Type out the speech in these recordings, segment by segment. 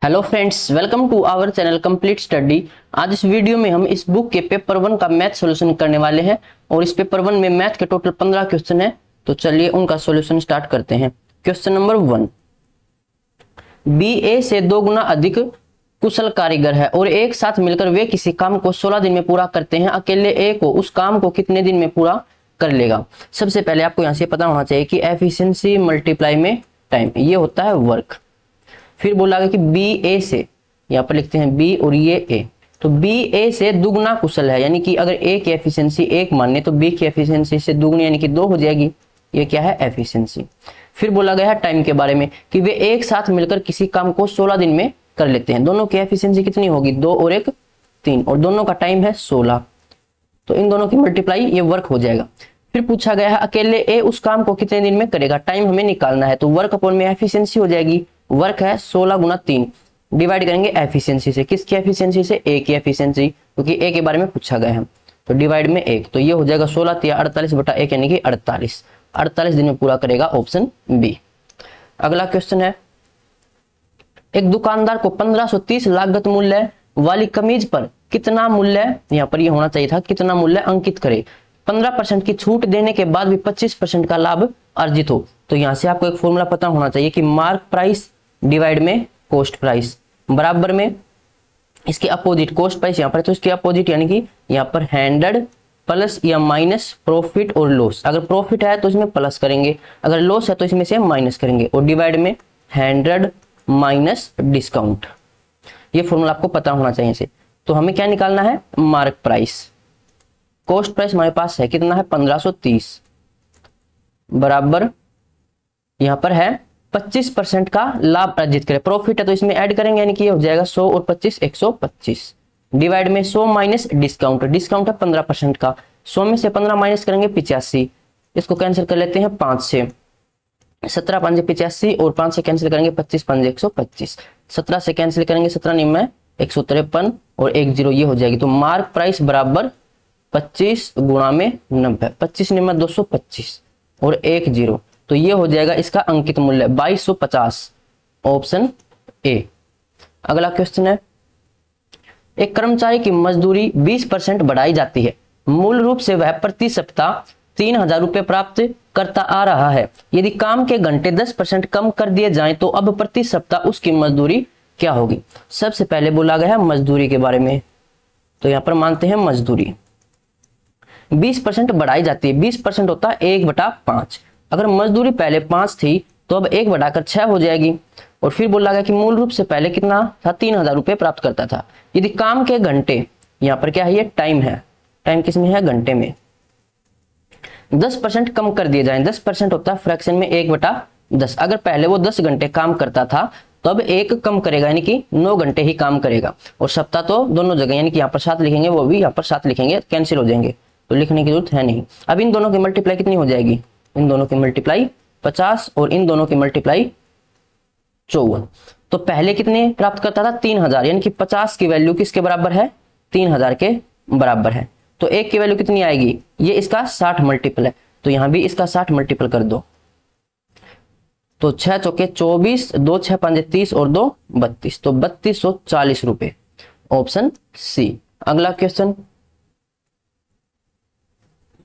Hello friends, welcome to our channel complete study. आज इस video में हम इस बुक के पेपर 1 का मैथ सॉल्यूशन करने वाले हैं और इस पेपर 1 में मैथ के टोटल 15 क्वेश्चन है। तो चलिए उनका सॉल्यूशन स्टार्ट करते हैं। क्वेश्चन नंबर 1, बी ए से 2 गुना अधिक कुशल कारीगर है और एक साथ मिलकर वे किसी काम को 16 दिन में पूरा करते हैं। अकेले ए को उस काम को कितने दिन में पूरा कर लेगा? सबसे पहले आपको यहाँ से पता होना चाहिए कि एफिशिएंसी मल्टीप्लाई में टाइम, ये होता है वर्क। फिर बोला गया कि बी ए से, यहाँ पर लिखते हैं बी और ये ए, तो बी ए से दुगुना कुशल है, यानी कि अगर ए की एफिशिएंसी 1 माने तो बी की एफिशिएंसी से दुगुनी यानी कि 2 हो जाएगी। ये क्या है? एफिशिएंसी। फिर बोला गया है टाइम के बारे में कि वे एक साथ मिलकर किसी काम को 16 दिन में कर लेते हैं। दोनों की एफिशिएंसी कितनी होगी? 2 और 1 3, और दोनों का टाइम है 16, तो इन दोनों की मल्टीप्लाई ये वर्क हो जाएगा। फिर पूछा गया है अकेले ए उस काम को कितने दिन में करेगा? टाइम हमें निकालना है, तो वर्क अपॉन में एफिशिएंसी हो जाएगी। वर्क है 16 गुना 3, डिवाइड करेंगे एफिशिएंसी से। किसकी एफिशिएंसी से? ए की एफिशिएंसी, क्योंकि ए के बारे में पूछा गया है। तो डिवाइड में 1, तो ये हो जाएगा 16 या 48 बटा 1 यानी कि 48। 48 दिन में पूरा करेगा, ऑप्शन बी। अगला क्वेश्चन है, एक दुकानदार को 1530 लागत मूल्य वाली कमीज पर कितना मूल्य, यहाँ पर ये होना चाहिए था कितना मूल्य अंकित करे? 15% की छूट देने के बाद भी 25% का लाभ अर्जित हो। तो यहाँ से आपको एक फॉर्मूला पता होना चाहिए कि मार्क प्राइस डिवाइड में कॉस्ट प्राइस बराबर में इसके अपोजिट कॉस्ट प्राइस यहाँ पर, तो इसके अपोजिट यानी कि यहाँ पर 100 प्लस या माइनस प्रॉफिट और लॉस। अगर प्रॉफिट है तो इसमें प्लस करेंगे, अगर लॉस है तो इसमें से माइनस करेंगे, और डिवाइड में 100 माइनस डिस्काउंट। ये फॉर्मूला आपको पता होना चाहिए इसे। तो हमें क्या निकालना है? Mark price. कॉस्ट प्राइस हमारे पास है कितना है? 1530 बराबर यहाँ पर है 25% का लाभ अर्जित करें। प्रॉफिट है तो इसमें ऐड करेंगे, यानी कि ये हो जाएगा 100 और 25 125, डिवाइड में 100 माइनस डिस्काउंट। डिस्काउंट है 15% का, 100 में से 15 माइनस करेंगे 85, इसको कैंसिल कर लेते हैं 5 से। 17 5 85 और 5 से कैंसिल करेंगे 25 5 125, 17 से कैंसिल करेंगे 17 9 153 और 1 0, ये हो जाएगी। तो मार्क प्राइस बराबर 25 गुणा में 90, 25 9 225 और 1 0, तो ये हो जाएगा इसका अंकित मूल्य 2250, ऑप्शन ए। अगला क्वेश्चन है, एक कर्मचारी की मजदूरी 20% बढ़ाई जाती है। मूल रूप से वह प्रति सप्ताह 3000 रुपये प्राप्त करता आ रहा है। यदि काम के घंटे 10% कम कर दिए जाएं तो अब प्रति सप्ताह उसकी मजदूरी क्या होगी? सबसे पहले बोला गया है मजदूरी के बारे में, तो यहां पर मानते हैं मजदूरी 20% बढ़ाई जाती है। 20% होता है 1/5। अगर मजदूरी पहले 5 थी तो अब 1 बढ़ाकर 6 हो जाएगी। और फिर बोला गया कि मूल रूप से पहले कितना था? 3000 रुपये प्राप्त करता था। यदि काम के घंटे, यहाँ पर क्या है? ये टाइम है। टाइम किस में है? घंटे में। 10% कम कर दिए जाए, 10% होता है फ्रैक्शन में 1/10। अगर पहले वो 10 घंटे काम करता था तो अब 1 कम करेगा, यानी कि 9 घंटे ही काम करेगा। और सप्ताह तो दोनों जगह, यानी कि यहाँ पर 7 लिखेंगे, वो भी यहाँ पर 7 लिखेंगे, कैंसिल हो जाएंगे, तो लिखने की जरूरत है नहीं। अब इन दोनों की मल्टीप्लाई कितनी हो जाएगी? इन दोनों की मल्टीप्लाई 50 और इन दोनों की मल्टीप्लाई 54। तो पहले कितने प्राप्त करता था? 3000, यानी कि 50 की वैल्यू किसके बराबर है? 3000 के बराबर है। तो 1 की वैल्यू कितनी आएगी? ये इसका 60 मल्टीपल है, तो यहां भी इसका 60 मल्टीपल कर दो। तो 6 चौके 24, 2 6 5 30 और 2 32, तो 3240 रुपए, ऑप्शन सी। अगला क्वेश्चन,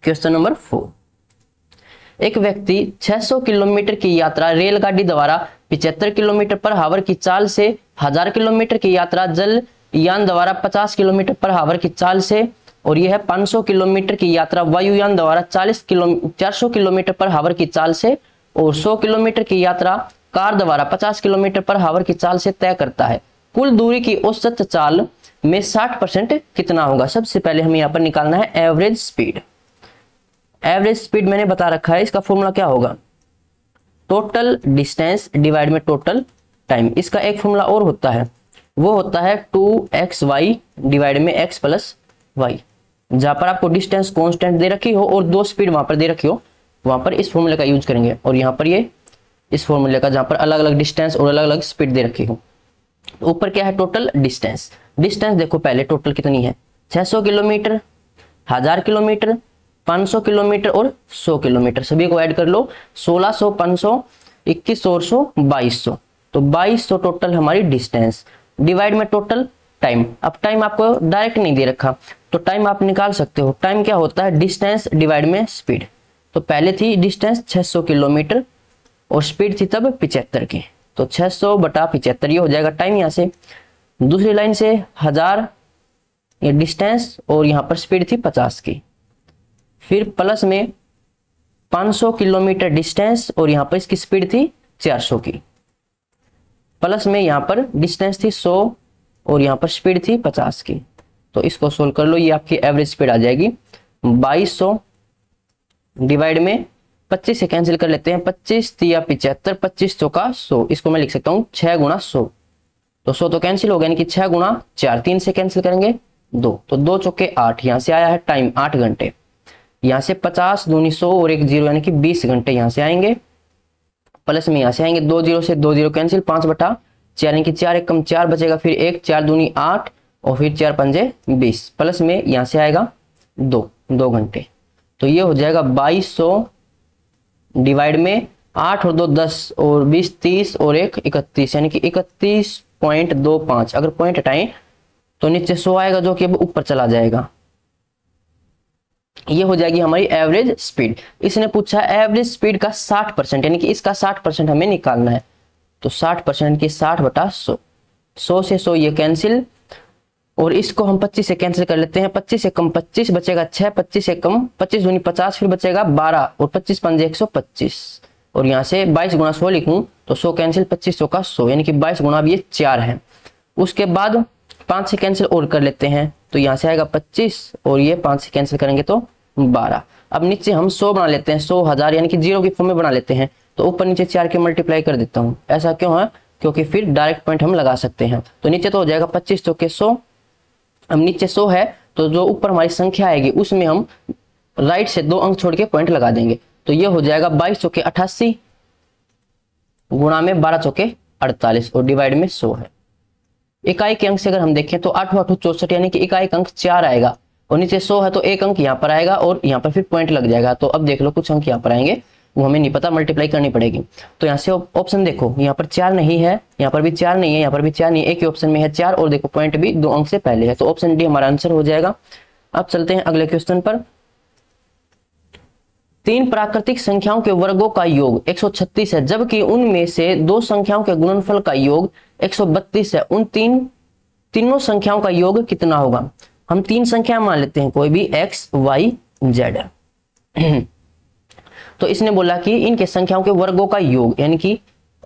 क्वेश्चन नंबर 4, एक व्यक्ति 600 किलोमीटर की यात्रा रेलगाड़ी द्वारा 75 किलोमीटर पर हावर की चाल से, 1000 किलोमीटर की यात्रा जल यान द्वारा 50 किलोमीटर पर हावर की चाल से, और यह है 500 किलोमीटर की यात्रा वायुयान द्वारा 400 किलोमीटर पर हावर की चाल से, और 100 किलोमीटर की यात्रा कार द्वारा 50 किलोमीटर पर हावर की चाल से तय करता है। कुल दूरी की औसत चाल में 60% कितना होगा? सबसे पहले हमें यहाँ पर निकालना है एवरेज स्पीड। एवरेज स्पीड मैंने बता रखा है, इसका फॉर्मूला क्या होगा? टोटल डिस्टेंस डिवाइड में टोटल टाइम। इसका एक फॉर्मूला और होता है, वो होता है 2xy डिवाइड में x प्लस y। जहां पर आपको डिस्टेंस कांस्टेंट दे रखी हो और 2 स्पीड वहां पर दे रखी हो, वहां पर इस फॉर्मूले का यूज करेंगे, और यहाँ पर ये इस फॉर्मूले का जहां पर अलग अलग डिस्टेंस और अलग अलग स्पीड दे रखी हो। ऊपर क्या है? Total distance. डिस्टेंस देखो पहले टोटल कितनी है? 600 किलोमीटर, 1000 किलोमीटर, 500 किलोमीटर और 100 किलोमीटर, सभी को ऐड कर लो। 1600, 500, 2100 और 100, 2200। तो 2200 टोटल हमारी डिस्टेंस, डिवाइड में टोटल टाइम। अब टाइम आपको डायरेक्ट नहीं दे रखा तो टाइम आप निकाल सकते हो। टाइम क्या होता है, डिस्टेंस डिवाइड में स्पीड। तो पहले थी डिस्टेंस 600 किलोमीटर और स्पीड थी तब 75 की, तो 600 बटा 75 ये हो जाएगा टाइम यहाँ से। दूसरी लाइन से 1000 ये डिस्टेंस और यहाँ पर स्पीड थी 50 की, फिर प्लस में 500 किलोमीटर डिस्टेंस और यहाँ पर इसकी स्पीड थी 400 की, प्लस में यहाँ पर डिस्टेंस थी 100 और यहाँ पर स्पीड थी 50 की। तो इसको सोल्व कर लो, ये आपकी एवरेज स्पीड आ जाएगी 2200 डिवाइड में 25 से कैंसिल कर लेते हैं, 25 तिया 75, 25 चौका 100, इसको मैं लिख सकता हूँ 6 गुणा 100। तो 100 तो कैंसिल हो गया, यानी कि 6 गुणा 4, 3 से कैंसिल करेंगे 2, तो 2 चौके 8, यहाँ से आया है टाइम 8 घंटे। यहाँ से 50 दूनी 100 और एक जीरो यानी कि 20 घंटे यहाँ से आएंगे, प्लस में यहाँ से आएंगे 2 जीरो से 2 जीरो कैंसिल, 5 बटा 4 यानी कि 4 एक कम 4 बचेगा, फिर 1 4 दूनी 8 और फिर 4 पंजे 20, प्लस में यहाँ से आएगा 2 घंटे। तो ये हो जाएगा 2200 डिवाइड में 8 और 2 10 और 20 30 और 1 31 यानी कि 31.25। अगर पॉइंट हटाएं तो नीचे 100 आएगा जो कि अब ऊपर चला जाएगा। ये हो जाएगी हमारी एवरेज स्पीड। इसने पूछा एवरेज स्पीड का 60% यानी कि इसका 60% हमें निकालना है। तो 60% की 60 बटा 100, 100 से 100 ये कैंसिल और इसको हम 25 से कैंसिल कर लेते हैं, 25 से कम 25 बचेगा 6, 25 से कम 25 दूनी 50 फिर बचेगा 12 और 25 पंजे 125 और यहाँ से 22 गुणा 100 लिखूं तो 100 कैंसिल 25 100 का 100 यानी कि 22 गुणा अब ये 4 है। उसके बाद 5 से कैंसिल और कर लेते हैं तो यहाँ से आएगा 25 और ये 5 से कैंसिल करेंगे तो 12। अब नीचे हम 100 बना लेते हैं, 100 1000 यानी कि जीरो की फॉर्म में बना लेते हैं, तो ऊपर नीचे 4 के मल्टीप्लाई कर देता हूँ। ऐसा क्यों है, क्योंकि फिर डायरेक्ट पॉइंट हम लगा सकते हैं। तो नीचे तो हो जाएगा 25 चौके 100, अब नीचे 100 है तो जो ऊपर हमारी संख्या आएगी उसमें हम राइट से 2 अंक छोड़ के पॉइंट लगा देंगे। तो ये हो जाएगा 22 चौके 88 गुणा में 12 चौके 48 और डिवाइड में 100 है। इकाई के अंक से अगर हम देखें तो 8 8 64 यानी कि इकाई का अंक 4 आएगा और नीचे 100 है तो एक अंक यहाँ पर आएगा और यहाँ पर फिर पॉइंट लग जाएगा। तो अब देख लो कुछ अंक यहाँ पर आएंगे वो हमें नहीं पता, मल्टीप्लाई करनी पड़ेगी। तो यहाँ से ऑप्शन देखो, यहाँ पर 4 नहीं है, यहाँ पर भी 4 नहीं है, यहाँ पर भी 4 नहीं है, एक ही ऑप्शन में है 4 और देखो पॉइंट भी 2 अंक से पहले है। तो ऑप्शन डी हमारा आंसर हो जाएगा। अब चलते हैं अगले क्वेश्चन पर। 3 प्राकृतिक संख्याओं के वर्गों का योग 136 है जबकि उनमें से 2 संख्याओं के गुणनफल का योग 132 है। उन तीनों संख्याओं का योग कितना होगा? हम 3 संख्या मान लेते हैं, कोई भी x y z। तो इसने बोला कि इनके संख्याओं के वर्गों का योग यानी कि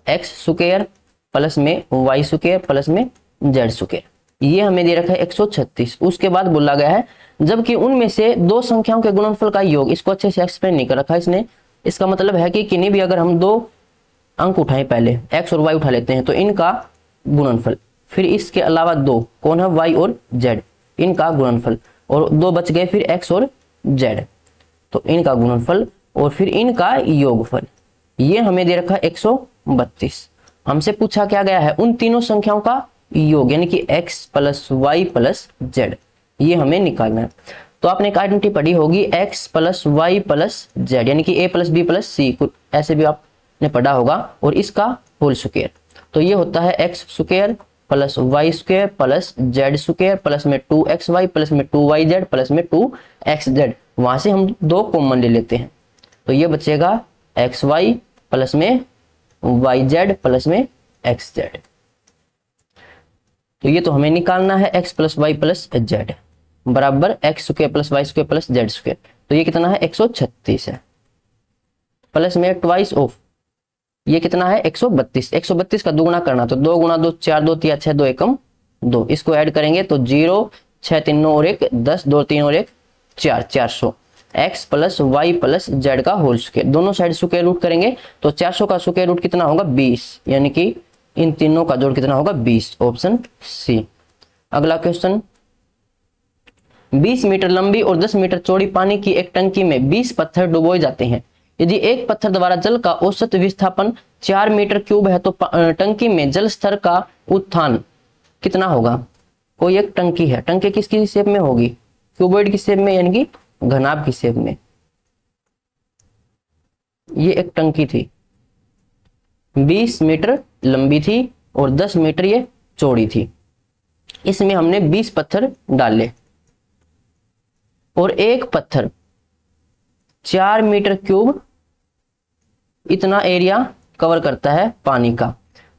x स्क्वायर प्लस में y स्क्वायर प्लस में z स्क्वायर, ये हमें दे रखा है 136। उसके बाद बोला गया है जबकि उनमें से 2 संख्याओं के गुणनफल का योग, इसको अच्छे से एक्सप्लेन नहीं कर रखा इसने। इसका मतलब है कि किन्हीं भी अगर हम 2 अंक उठाएं, पहले x और y उठा लेते हैं तो इनका गुणनफल, फिर इसके अलावा 2 कौन है y और z, इनका गुणनफल और 2 बच गए फिर x और z, तो इनका गुणनफल और फिर इनका योगफल, ये हमें दे रखा है 132। हमसे पूछा क्या गया है उन तीनों संख्याओं का योग यानी कि x plus y plus z, ये हमें निकालना है। तो आपने एक आइडेंटिटी पढ़ी होगी x plus y plus z यानी कि a plus b plus c, ऐसे भी आपने पढ़ा होगा, और इसका होल स्क्वायर। तो ये होता है x square plus y square plus z square plus में 2xy प्लस में 2yz प्लस में 2xz। वहां से हम 2 कॉमन ले लेते हैं तो ये बचेगा xy प्लस में yz प्लस में xz। तो ये तो हमें निकालना है x plus y plus z बराबर x square plus y square plus z square. तो ये कितना है 136 है, प्लस में ट्वाइस ऑफ ये कितना है 132। 132 का 2 गुना करना तो 2 गुना 2 4 2 3 6 2 एकम 2, इसको ऐड करेंगे तो 0 6 3 9 और 1 10 2 3 और 1 4 400 x plus y plus z का होल स्क्वायर, दोनों साइड स्क्वायर रूट करेंगे तो 400 का स्क्वायर रूट कितना होगा 20, यानी कि इन तीनों का जोड़ कितना होगा 20, ऑप्शन सी। अगला क्वेश्चन, 20 मीटर लंबी और 10 मीटर चौड़ी पानी की एक टंकी में 20 पत्थर डुबोए जाते हैं। यदि एक पत्थर द्वारा जल का औसत विस्थापन 4 मीटर क्यूब है तो टंकी में जल स्तर का उत्थान कितना होगा? कोई एक टंकी है, टंकी किसकी शेप में होगी? क्यूबॉइड की शेप में यानी कि घनाभ की शेप में। ये एक टंकी थी, 20 मीटर लंबी थी और 10 मीटर ये चौड़ी थी। इसमें हमने 20 पत्थर डाले और एक पत्थर 4 मीटर क्यूब इतना एरिया कवर करता है पानी का।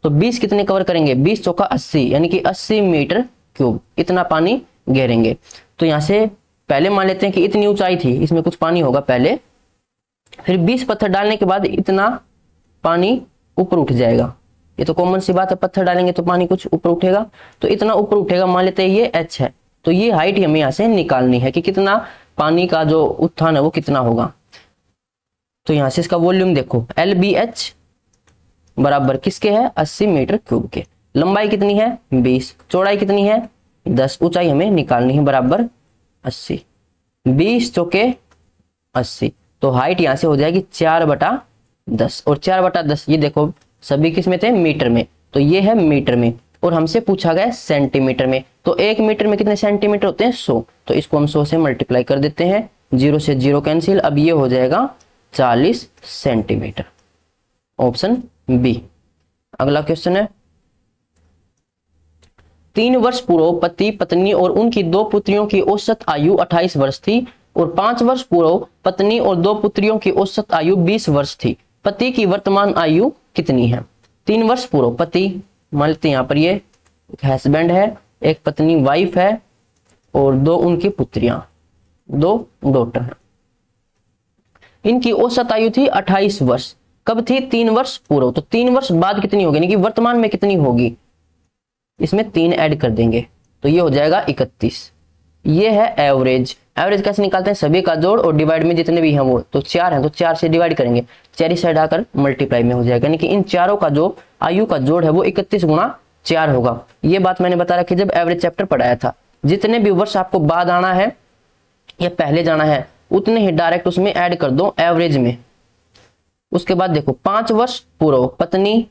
तो 20 कितने कवर करेंगे, 20 चौका 80, यानी कि 80 मीटर क्यूब इतना पानी घेरेंगे। तो यहां से पहले मान लेते हैं कि इतनी ऊंचाई थी, इसमें कुछ पानी होगा पहले, फिर 20 पत्थर डालने के बाद इतना पानी ऊपर उठ जाएगा। ये तो कॉमन सी बात है, पत्थर डालेंगे तो पानी कुछ ऊपर उठेगा, तो इतना ऊपर उठेगा। मान लेते हैं ये h है, तो ये हाइट हमें यहां से निकालनी है कि कितना पानी का जो उत्थान है वो कितना होगा। तो यहां से इसका वॉल्यूम देखो, LBH बराबर किसके है, 80 मीटर क्यूब के। लंबाई कितनी है 20, चौड़ाई कितनी है 10, ऊंचाई हमें निकालनी है बराबर 80, 20 चौके 80। तो हाइट यहां से हो जाएगी 4/10, और 4/10 ये देखो सभी किस में थे, मीटर में, तो ये है मीटर में, और हमसे पूछा गया सेंटीमीटर में। तो 1 मीटर में कितने सेंटीमीटर होते हैं 100, तो इसको हम 100 से मल्टीप्लाई कर देते हैं, 0 से 0 कैंसिल। अब ये हो जाएगा 40 सेंटीमीटर, ऑप्शन बी। अगला क्वेश्चन है, 3 वर्ष पूर्व पति पत्नी और उनकी 2 पुत्रियों की औसत आयु 28 वर्ष थी और 5 वर्ष पूर्व पत्नी और 2 पुत्रियों की औसत आयु 20 वर्ष थी। पति की वर्तमान आयु कितनी है। 3 वर्ष पूर्व पति, मान लेते हैं यहाँ पर ये एक हस्बैंड है, एक पत्नी वाइफ है और 2 उनकी पुत्रियां, 2 डॉटर हैं। इनकी औसत आयु थी 28 वर्ष। कब थी, 3 वर्ष पूर्व। तो 3 वर्ष बाद कितनी होगी, यानी कि वर्तमान में कितनी होगी, इसमें 3 ऐड कर देंगे तो ये हो जाएगा 31। ये है एवरेज। एवरेज कैसे निकालते हैं, सभी का जोड़ और डिवाइड में जितने भी हैं वो, तो 4 हैं तो 4 से डिवाइड करेंगे, 4 साइड आकर मल्टीप्लाई में हो जाएगा, यानी कि इन चारों का जो आयु का जोड़ है वो 31 गुणा 4 होगा। ये बात मैंने बता रखी जब एवरेज चैप्टर पढ़ाया था। जितने भी वर्ष आपको बाद आना है या पहले जाना है उतने ही डायरेक्ट उसमें ऐड कर दो एवरेज में। उसके बाद देखो 5 वर्ष पूर्व पत्नी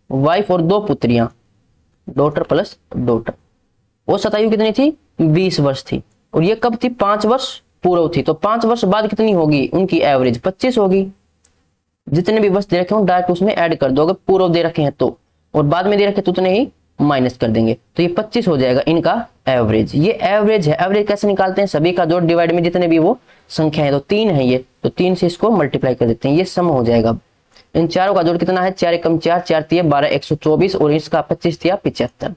वाइफ और 2 पुत्रियां, डॉटर प्लस डॉटर, औसत आयु कितनी थी 20 वर्ष थी, और ये कब थी 5 वर्ष पूर्व थी। तो 5 वर्ष बाद कितनी होगी उनकी एवरेज 25 होगी। जितने भी वर्ष दे रखे हो डायरेक्ट उसमें ऐड कर दो, अगर पूर्व दे रखे हैं तो, और बाद में दे रखे तो उतने ही माइनस कर देंगे, तो ये 25 हो जाएगा इनका एवरेज। ये एवरेज है। एवरेज कैसे निकालते हैं, सभी का जोड़ डिवाइड में जितने भी वो संख्या है, तो 3 है ये, तो 3 से इसको मल्टीप्लाई कर देते हैं, ये सम हो जाएगा। इन चारों का जोड़ कितना है, 4 एकम 4, 4 तिया 12, 124, और इसका 25 तिया 75।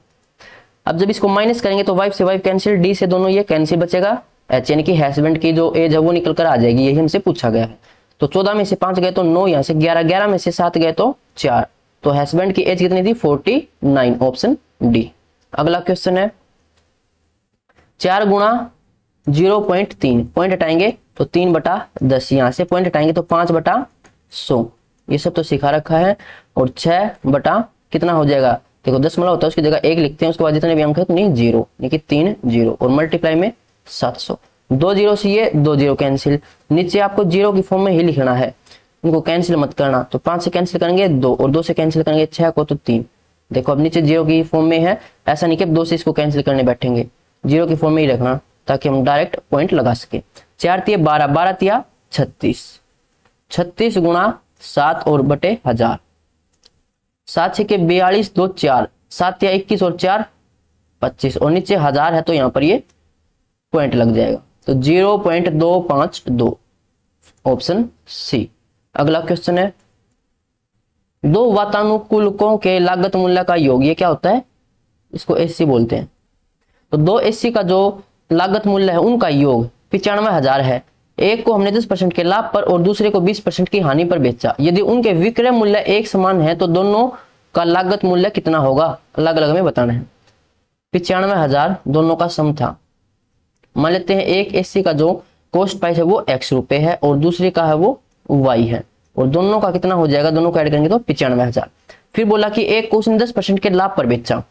अब जब इसको माइनस करेंगे तो वाइफ से वाइफ कैंसिल, डी से दोनों ये कैंसिल, बचेगा एच, यानी कि हस्बैंड की जो एज है वो निकल कर आ जाएगी, यही हमसे पूछा गया है। तो 14 में से 5 गए तो 9, यहाँ से 11, 11 में से 7 गए तो 4, तो हस्बैंड की एज कितनी थी 49, ऑप्शन डी। अगला क्वेश्चन है, 4 गुणा 0.3, पॉइंट हटाएंगे तो 3/10, यहाँ से पॉइंट हटाएंगे तो 5/100, ये सब तो सिखा रखा है। और 6 बटा कितना हो जाएगा, देखो 10 होता है उसकी जगह 1 लिखते हैं, उसके बाद जितने भी अंक है तो नहीं 0, यानी कि 3 0, और मल्टीप्लाई में 700, 2 0 से ये 2 0 कैंसिल, नीचे आपको 0 की फॉर्म में ही लिखना है, उनको कैंसिल मत करना। तो 5 से कैंसिल करेंगे 2, और 2 से कैंसिल करेंगे 6 को तो 3। देखो अब नीचे 0 की फॉर्म में है, ऐसा नहीं कि 2 से इसको कैंसिल करने बैठेंगे, 0 की फॉर्म में ही रखना ताकि हम डायरेक्ट पॉइंट लगा सके। 4 तिया 12, 12 तिया 36, 36 गुणा 7 और बटे 1000, 7 6 के 42, 2 4, 7 तिया 21 और 4 25, और नीचे 1000 है तो यहाँ पर ये पॉइंट लग जाएगा, तो 0.252, ऑप्शन सी। अगला क्वेश्चन है, 2 वातानुकूलकों के लागत मूल्य का योग, ये क्या होता है, इसको एससी बोलते हैं। तो 2 एससी का जो लागत मूल्य है उनका योग 95,000 है। एक को हमने 10% के लाभ पर और दूसरे को 20% की हानि पर बेचा। यदि उनके विक्रय मूल्य एक समान है तो दोनों का लागत मूल्य कितना होगा, अलग अलग में बताना है। 95,000 दोनों का सम था। मान लेते हैं एक एससी का जो कॉस्ट प्राइस है वो x रुपए है और दूसरे का है वो y है, और दोनों का कितना हो जाएगा, दोनों को ऐड करेंगे तो 95,000। फिर बोला कि एक को उसने 10% के लाभ पर बेचा,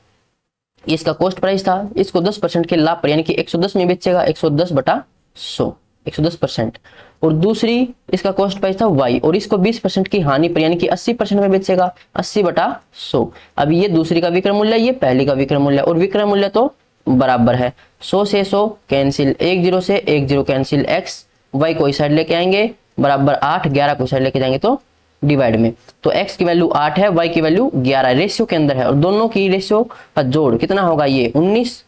इसका कॉस्ट प्राइस था, इसको 10% के लाभ पर यानी कि 110 में बेचेगा, 110/100, 110%, और दूसरी इसका कॉस्ट प्राइस था y और इसको 20% की हानि पर यानी कि 80% में बेचेगा, 80/100। अब ये दूसरी का विक्रय मूल्य, ये पहली का विक्रय मूल्य, और विक्रय मूल्य तो बराबर है, 100 से 100 कैंसिल, 1 0 से 1 0 कैंसिल, x y को इस साइड लेके आएंगे बराबर 8, 11 को इस साइड लेके जाएंगे तो डिवाइड में। तो x की वैल्यू 8 है, y की वैल्यू 11 रेशियो के अंदर है, और दोनों की रेशियो का जोड़ कितना होगा, ये 19,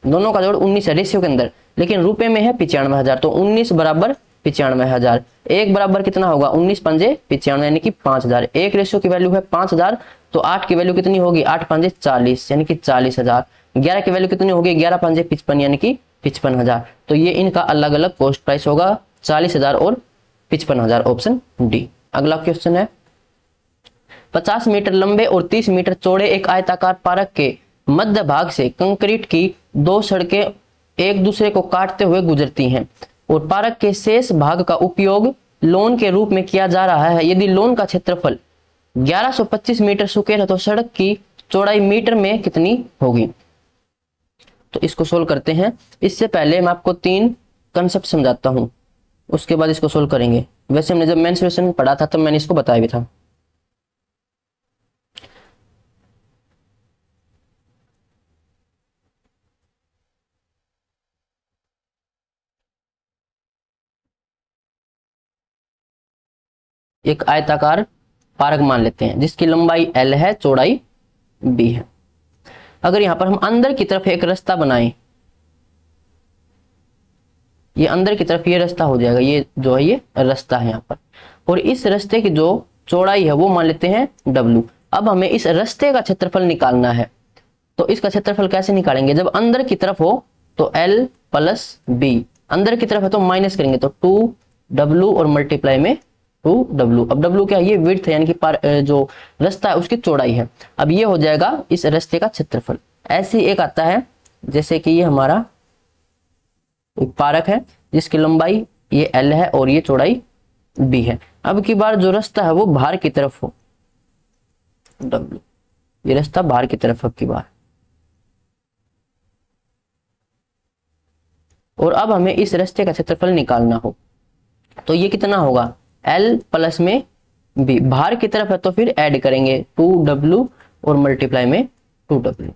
दोनों का जोड़ 19 है रेशियो के अंदर, लेकिन रुपए में है 95,000। तो 19 बराबर 95,000, एक बराबर कितना होगा 19 पंजे 95 यानी कि 5,000। एक रेशियो की वैल्यू है 5,000, तो 8 की वैल्यू कितनी होगी 8 पंजे 40 यानी कि 40,000। 11 की वैल्यू कितनी होगी 11 पंजे 55 यानी कि 55,000। तो ये इनका अलग अलग कॉस्ट प्राइस होगा 40,000 और 55,000, ऑप्शन डी। अगला क्वेश्चन है 50 मीटर लंबे और 30 मीटर चौड़े एक आयताकार पार्क के मध्य भाग से कंक्रीट की दो सड़कें एक दूसरे को काटते हुए गुजरती हैं और पार्क के शेष भाग का उपयोग लोन के रूप में किया जा रहा है। यदि लोन का क्षेत्रफल 1125 मीटर स्क्वायर है तो सड़क की चौड़ाई मीटर में कितनी होगी। तो इसको सोल्व करते हैं। इससे पहले मैं आपको 3 कंसेप्ट समझाता हूं, उसके बाद इसको सोल्व करेंगे। वैसे हमने जब मेन सॉल्यूशन पढ़ा था तब मैंने इसको बताया भी था। एक आयताकार पार्क मान लेते हैं जिसकी लंबाई L है, चौड़ाई B है। अगर यहां पर हम अंदर की तरफ एक रास्ता बनाएं, ये अंदर की तरफ ये रास्ता हो जाएगा, ये जो है ये रास्ता है यहां पर, और इस रास्ते की जो चौड़ाई है वो मान लेते हैं W। अब हमें इस रास्ते का क्षेत्रफल निकालना है, तो इसका क्षेत्रफल कैसे निकालेंगे, जब अंदर की तरफ हो तो L प्लस B, अंदर की तरफ है तो माइनस करेंगे तो 2W और मल्टीप्लाई में 2W। अब W क्या है, ये विड्थ है यानी कि जो रास्ता है उसकी चौड़ाई है। अब ये हो जाएगा इस रास्ते का क्षेत्रफल। ऐसे एक आता है जैसे कि ये हमारा एक पार्क है जिसकी लंबाई ये L है और ये चौड़ाई B है। अब की बार जो रास्ता है वो बाहर की तरफ हो, W, ये रास्ता बाहर की तरफ अब की बार, और अब हमें इस रास्ते का क्षेत्रफल निकालना हो तो ये कितना होगा L प्लस में B, बाहर की तरफ है तो फिर ऐड करेंगे 2W और मल्टीप्लाई में 2W।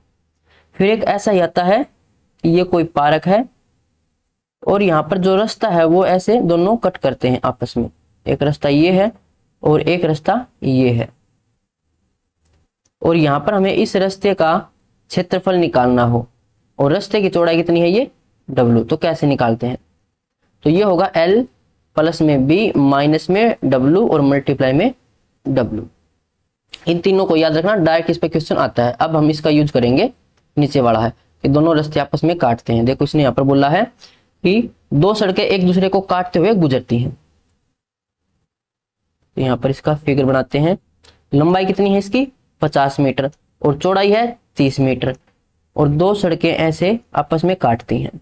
फिर एक ऐसा ही आता है कि ये कोई पार्क है और यहाँ पर जो रास्ता है वो ऐसे दोनों कट करते हैं आपस में, एक रास्ता ये है और एक रास्ता ये है, और यहाँ पर हमें इस रास्ते का क्षेत्रफल निकालना हो और रास्ते की चौड़ाई कितनी है ये W। तो कैसे निकालते हैं, तो ये होगा L प्लस में B माइनस में W और मल्टीप्लाई में W। इन तीनों को याद रखना, डायरेक्ट इस पे क्वेश्चन आता है। अब हम इसका यूज करेंगे, नीचे वाला है कि दोनों रास्ते आपस में काटते हैं। देखो इसने यहाँ पर बोला है कि दो सड़कें एक दूसरे को काटते हुए गुजरती हैं, तो यहाँ पर इसका फिगर बनाते हैं। लंबाई कितनी है इसकी 50 मीटर और चौड़ाई है 30 मीटर, और दो सड़कें ऐसे आपस में काटती हैं।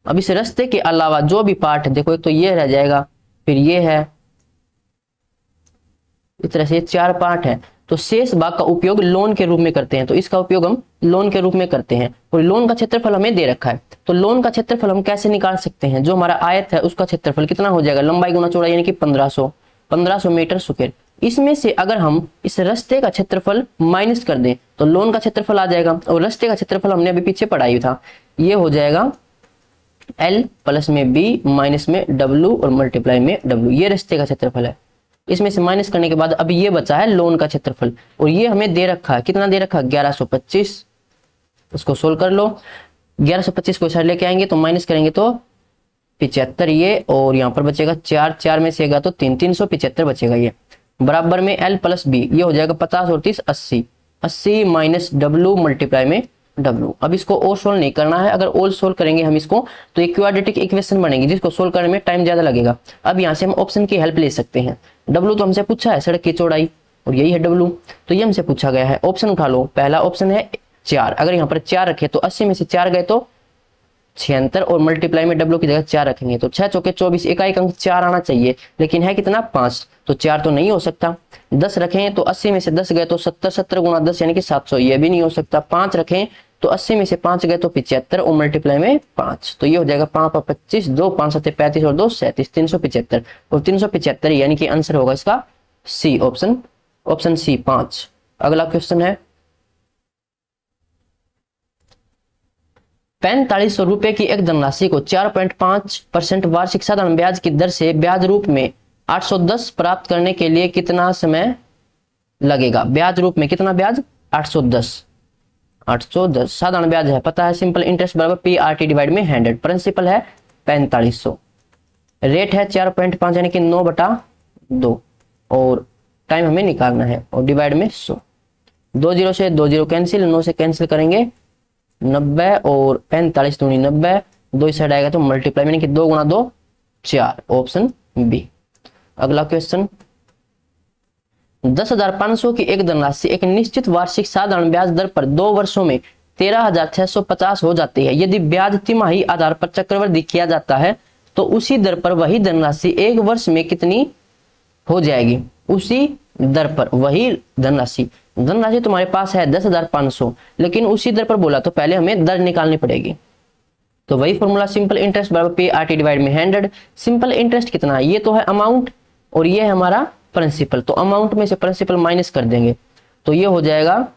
अब इस रास्ते के अलावा जो भी पार्ट है, देखो एक तो ये रह जाएगा, फिर ये है, इस तरह से 4 पार्ट है। तो शेष भाग का उपयोग लोन के रूप में करते हैं, तो इसका उपयोग हम लोन के रूप में करते हैं। और लोन का क्षेत्रफल हमें दे रखा है, तो लोन का क्षेत्रफल हम कैसे निकाल सकते हैं, जो हमारा आयत है उसका क्षेत्रफल कितना हो जाएगा, लंबाई गुना चौड़ाई यानी कि 1500 मीटर स्क्वायर। इसमें से अगर हम इस रास्ते का क्षेत्रफल माइनस कर दें तो लोन का क्षेत्रफल आ जाएगा, और रास्ते का क्षेत्रफल हमने अभी पीछे पढ़ा ही था, ये हो जाएगा L प्लस में B माइनस में W और मल्टीप्लाई में W। ये रास्ते का क्षेत्रफल है। इसमें से माइनस करने के बाद अब ये बचा है लोन का क्षेत्रफल, और ये हमें दे रखा है, कितना दे रखा है 1125। उसको सोल्व कर लो, 1125 को इधर लेके आएंगे तो माइनस करेंगे तो 75 ये, और यहाँ पर बचेगा 4, 4 में से गया तो 375 बचेगा ये, बराबर में L प्लस B, ये हो जाएगा 50 और 30 80, 80 माइनस W मल्टीप्लाई में W। अब इसको और सोल्व नहीं करना है, अगर और सोल्व करेंगे हम इसको तो एक क्वाड्रेटिक इक्वेशन बनेगी जिसको सोल्व करने में टाइम ज्यादा लगेगा। अब यहाँ से हम ऑप्शन की हेल्प ले सकते हैं। W तो हमसे पूछा है सड़क की चौड़ाई, और यही है W, तो ये हमसे पूछा गया है। ऑप्शन उठा लो, पहला ऑप्शन है 4, अगर यहाँ पर 4 रखे तो 80 में से 4 गए तो 76, और मल्टीप्लाई में W की जगह 4 रखेंगे तो 6 चौके 24, एकाएक अंक 4 आना चाहिए, लेकिन है कितना 5, तो 4 तो नहीं हो सकता। 10 रखें तो 80 में से 10 गए तो 70, 70 गुना 10 यानी कि 700, ये भी नहीं हो सकता। 5 रखें तो 80 में से 5 गए तो 75, और मल्टीप्लाई में 5, तो ये हो जाएगा 5 पर 25, 2 5 7 35 और 2 37, 375, और 375 यानी कि आंसर होगा इसका C, ऑप्शन C 5। अगला क्वेश्चन है 4500 रुपए की एक धनराशि को 4.5% वार्षिक साधारण ब्याज की दर से ब्याज रूप में 810 प्राप्त करने के लिए कितना समय लगेगा? ब्याज रूप में कितना ब्याज? 810 साधारण ब्याज है, पता है, सिंपल इंटरेस्ट बराबर PRT डिवाइड में 100। प्रिंसिपल है 4500, रेट है 4.5 यानी कि 9/2 और टाइम हमें निकालना है और डिवाइड में 100। 2 0 से 2 0 कैंसिल, 9 से कैंसिल करेंगे 90 और 45 दूनी 90, 2 साइड आएगा तो मल्टीप्लाई यानी कि 2 गुणा 2 4, ऑप्शन बी। अगला क्वेश्चन, 10,500 की एक धनराशि एक निश्चित वार्षिक साधारण ब्याज दर पर 2 वर्षों में 13,650 हो जाती है। यदि ब्याज तिमाही आधार पर चक्रवृद्धि किया जाता है तो उसी दर पर वही धनराशि एक वर्ष में कितनी हो जाएगी? उसी दर पर वही धनराशि तुम्हारे पास है 10,500, लेकिन उसी दर पर बोला तो पहले हमें दर निकालनी पड़ेगी। तो वही फॉर्मूला, सिंपल इंटरेस्ट बराबर PRT डिवाइड में 100। सिंपल इंटरेस्ट कितना है? ये तो है अमाउंट और ये है हमारा प्रिंसिपल, तो अमाउंट में से प्रिंसिपल माइनस कर देंगे तो ये हो जाएगा,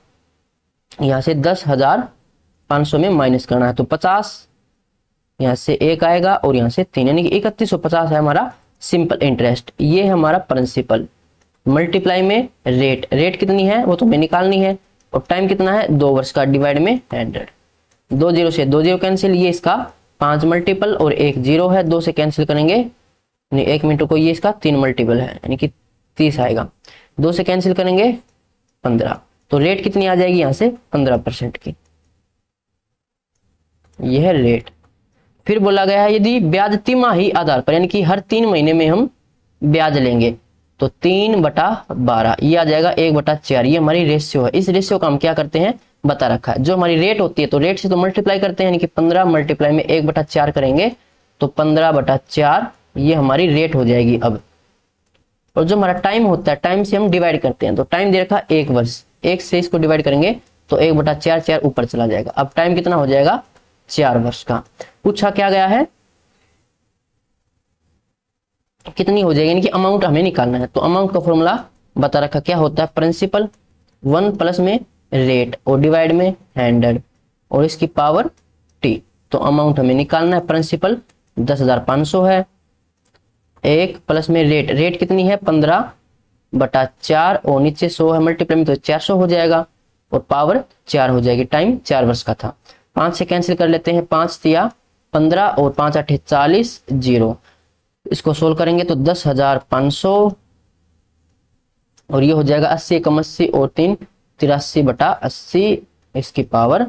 यहां से 10,500 में माइनस करना है तो 50, यहां से 1 आएगा और यहां से 3 यानी कि 3150 है हमारा सिंपल इंटरेस्ट। ये है हमारा प्रिंसिपल, मल्टीप्लाई में रेट कितनी है वो तो हमें निकालनी है और टाइम कितना है 2 वर्ष का, डिवाइड में 100। 2 0 से 2 0 कैंसिल, ये इसका 5 मल्टीपल और 1 0 है, 2 से कैंसिल करेंगे नहीं 1 मिनट को, ये इसका 3 मल्टीपल है यानी कि 30 आएगा, 2 से कैंसिल करेंगे 15, तो रेट कितनी आ जाएगी यहाँ से 15% की, यह है रेट। फिर बोला गया है यदि ब्याज तिमाही आधार पर यानी कि हर 3 महीने में हम ब्याज लेंगे तो 3/12 ये आ जाएगा 1/4, ये हमारी रेशियो है। इस रेशियो का हम क्या करते हैं बता रखा है, जो हमारी रेट होती है तो रेट से तो मल्टीप्लाई करते हैं यानी कि 15 मल्टीप्लाई में 1/4 करेंगे तो 15/4 ये हमारी रेट हो जाएगी अब। और जो हमारा टाइम होता है टाइम से हम डिवाइड करते हैं, तो टाइम दे रखा 1 वर्ष, 1 से इसको डिवाइड करेंगे तो 1/4 4 ऊपर चला जाएगा। अब टाइम कितना हो जाएगा 4 वर्ष का। पूछा क्या गया है कितनी हो जाएगी, यानी कि अमाउंट हमें निकालना है। तो अमाउंट का फॉर्मूला बता रखा क्या होता है, प्रिंसिपल 1 प्लस में रेट और डिवाइड में 100 और इसकी पावर t। तो अमाउंट हमें निकालना है, प्रिंसिपल 10,500 है, 1 प्लस में रेट कितनी है 15/4 और नीचे 100 है, मल्टीप्लाई में तो 400 हो जाएगा और पावर 4 हो जाएगी। टाइम 4 वर्ष का था, 5 से कैंसिल कर लेते हैं, 5 तिया 15 और 5 8 40 0, इसको सोल्व करेंगे तो 10,500 और ये हो जाएगा 80 कम 80 और 3 83/80, इसकी पावर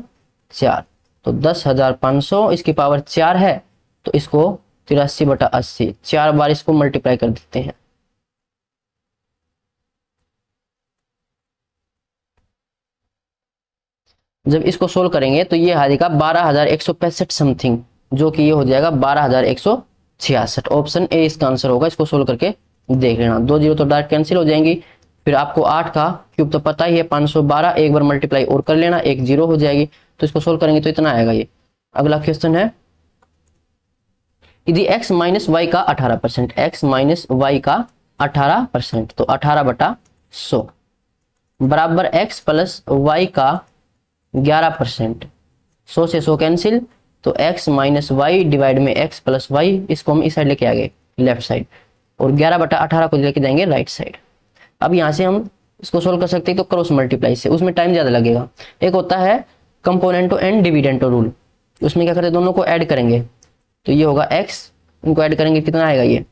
4। तो 10,500 इसकी पावर 4 है तो इसको 83/80 4 बार इसको मल्टीप्लाई कर देते हैं। जब इसको सोल्व करेंगे तो ये आ जाएगा 12,165 समथिंग, जो कि ये हो जाएगा 12,166। ऑप्शन ए इसका आंसर होगा। इसको सोल्व करके देख लेना, 2 0 तो डायरेक्ट कैंसिल हो जाएंगी। फिर आपको 8 का क्यूब तो पता ही है 512, एक बार मल्टीप्लाई और कर लेना, 1 0 हो जाएगी। तो इसको सोल्व करेंगे तो इतना आएगा ये। अगला क्वेश्चन है यदि x माइनस वाई का 18%, x माइनस वाई का 18%, तो 18/100 बराबर x प्लस वाई का 11%, 100 से 100 कैंसिल, तो x माइनस वाई डिवाइड में x प्लस वाई, इसको हम इस साइड लेके आ गए लेफ्ट साइड और 11/18 को लेके जाएंगे राइट साइड। अब यहाँ से हम इसको सोल्व कर सकते हैं तो क्रॉस मल्टीप्लाई से, उसमें टाइम ज्यादा लगेगा। एक होता है कंपोनेंटो एंड डिविडेंटो रूल, उसमें क्या करते हैं दोनों को ऐड करेंगे तो ये होगा x, इनको ऐड करेंगे कितना आएगा ये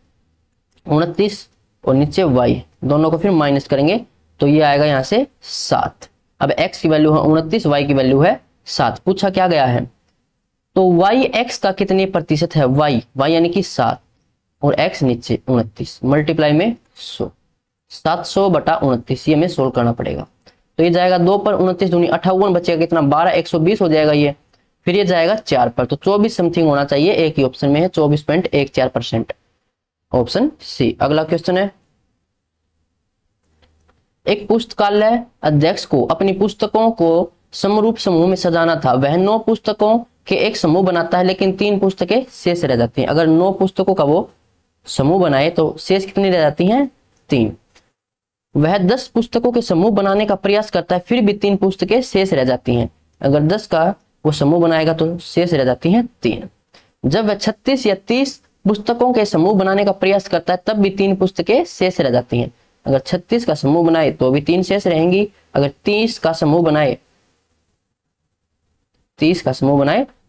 29 और नीचे y, दोनों को फिर माइनस करेंगे तो ये आएगा यहाँ से 7। अब x की वैल्यू है 29, y की वैल्यू है 7। पूछा क्या गया है तो y x का कितने प्रतिशत है, y यानी कि 7 और x नीचे 29, मल्टीप्लाई में 100, 700/29, ये हमें सोल्व करना पड़ेगा। तो ये जाएगा 2 पर 29 दूनी 58, बचेगा कितना 12, 120 हो जाएगा ये। फिर ये जाएगा 4 पर तो 24 समथिंग होना चाहिए, एक ही ऑप्शन में है 24.14%, ऑप्शन सी। अगला क्वेश्चन है एक पुस्तकालय अध्यक्ष को अपनी पुस्तकों को समरूप समूह में सजाना था। वह 9 पुस्तकों के एक समूह बनाता है लेकिन 3 पुस्तकें शेष रह जाती हैं। अगर 9 पुस्तकों का वो समूह बनाए तो शेष कितनी रह जाती हैं 3। वह 10 पुस्तकों के समूह बनाने का प्रयास करता है फिर भी 3 पुस्तकें शेष रह जाती हैं। अगर 10 का वो समूह बनाएगा तो शेष रह जाती हैं 3। जब वह 36 या 30 पुस्तकों के समूह बनाने का प्रयास करता है तब भी 3 पुस्तकें शेष रह जाती हैं। अगर 36 का समूह बनाए तो भी 3 शेष रहेंगी, अगर 30 का समूह बनाए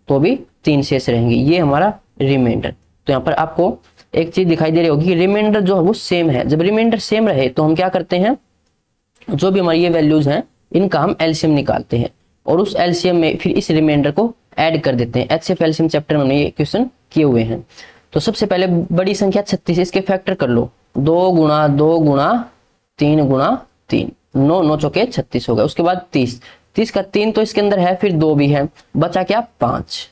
तो भी 3 शेष रहेंगी। ये हमारा रिमाइंडर। तो यहाँ पर आपको एक चीज दिखाई दे रही होगी कि रिमाइंडर जो है वो सेम है। जब रिमाइंडर सेम रहे तो हम क्या करते हैं, जो भी हमारी ये वैल्यूज हैं इनका हम एलसीएम निकालते हैं और उस एलसीएम में फिर इस रिमाइंडर को ऐड कर देते हैं। एचसीएफ एलसीएम चैप्टर में हमने ये क्वेश्चन किए हुए हैं। तो सबसे पहले बड़ी संख्या 36, इसके फैक्टर कर लो, 2 गुणा 2 गुणा 3 गुणा 3, 9 9 चौके 36 हो गए। उसके बाद 30 का 3 तो इसके अंदर है, फिर 2 भी है, बचा क्या 5,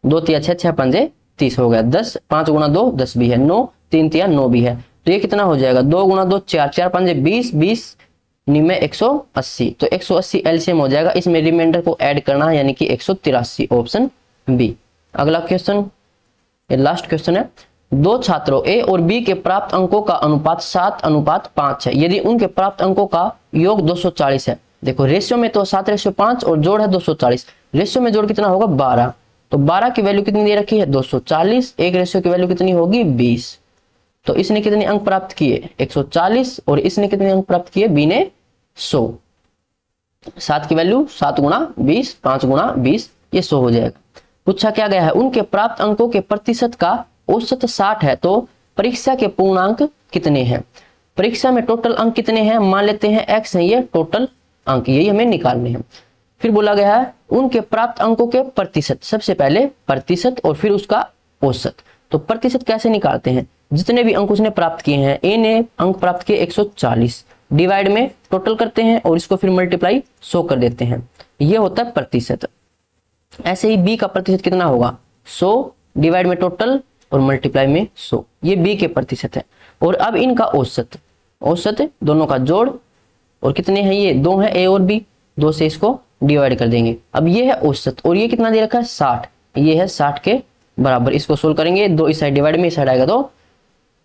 2 तिया 6, 6 पंजे 30 हो गया। 10 5 गुणा 2 10 भी है, 9 3 तिया 9 भी है। तो ये कितना हो जाएगा, 2 गुणा 2 4, 4 पंजे 20, 20 निमे 180। तो 180 एलसीएम हो जाएगा। इसमें रिमाइंडर को ऐड करना है यानी कि 183, ऑप्शन बी। अगला क्वेश्चन, ये लास्ट क्वेश्चन है। 2 छात्रों ए और बी के प्राप्त अंकों का अनुपात 7:5 है। यदि उनके प्राप्त अंकों का योग 240 है। देखो रेशियो में तो 7:5 और जोड़ है 240। रेशियो में जोड़ कितना होगा 12। तो 12 की वैल्यू कितनी दे रखी है 240। एक रेशियो की वैल्यू कितनी होगी 20। तो इसने कितने अंक प्राप्त किए 140 और इसने कितने अंक प्राप्त किए बी ने 100। 7 की वैल्यू 7 गुणा 20, 5 गुणा 20, ये 100 हो जाएगा। पूछा क्या गया है, उनके प्राप्त अंकों के प्रतिशत का औसत 60 है तो परीक्षा के पूर्णांक कितने हैं। परीक्षा में टोटल अंक कितने हैं, मान लेते हैं x है ये टोटल अंक, यही हमें निकालने हैं। फिर बोला गया है उनके प्राप्त अंकों के प्रतिशत, सबसे पहले प्रतिशत और फिर उसका औसत। तो प्रतिशत कैसे निकालते हैं, जितने भी अंक उसने प्राप्त किए हैं, ए ने अंक प्राप्त किए 140, डिवाइड में टोटल करते हैं और इसको फिर मल्टीप्लाई 100 कर देते हैं, ये होता है प्रतिशत। ऐसे ही बी का प्रतिशत कितना होगा 100 डिवाइड में टोटल और मल्टीप्लाई में 100, ये बी के प्रतिशत है। और अब इनका औसत, औसत दोनों का जोड़, और कितने हैं ये 2 है ए और बी, 2 से इसको डिवाइड कर देंगे। अब ये है औसत और ये कितना दे रखा है 60, ये है 60 के बराबर। इसको सोल्व करेंगे, 2 इस साइड डिवाइड में, इस साइड आएगा तो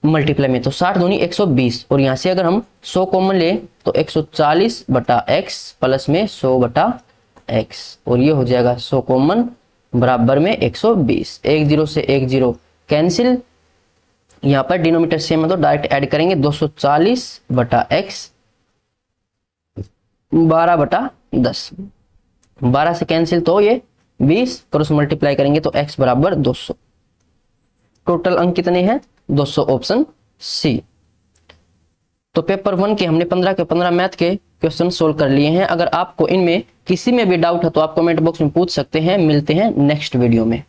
मल्टीप्लाई में, तो 60 दूनी 120 और यहाँ से अगर हम 100 कॉमन ले तो 140 बटा x प्लस में 100 बटा x और ये हो जाएगा 100 कॉमन बराबर में 120। 1 0 से 1 0 कैंसिल, यहाँ पर डिनोमिनेटर सेम है तो डायरेक्ट ऐड करेंगे 240 बटा x 12 बटा 10, 12 से कैंसिल तो ये 20, क्रॉस मल्टीप्लाई करेंगे तो x बराबर 200। टोटल अंक कितने हैं 200, ऑप्शन सी। तो पेपर 1 के हमने 15 के 15 मैथ के क्वेश्चन सोल्व कर लिए हैं। अगर आपको इनमें किसी में भी डाउट है तो आप कमेंट बॉक्स में पूछ सकते हैं। मिलते हैं नेक्स्ट वीडियो में।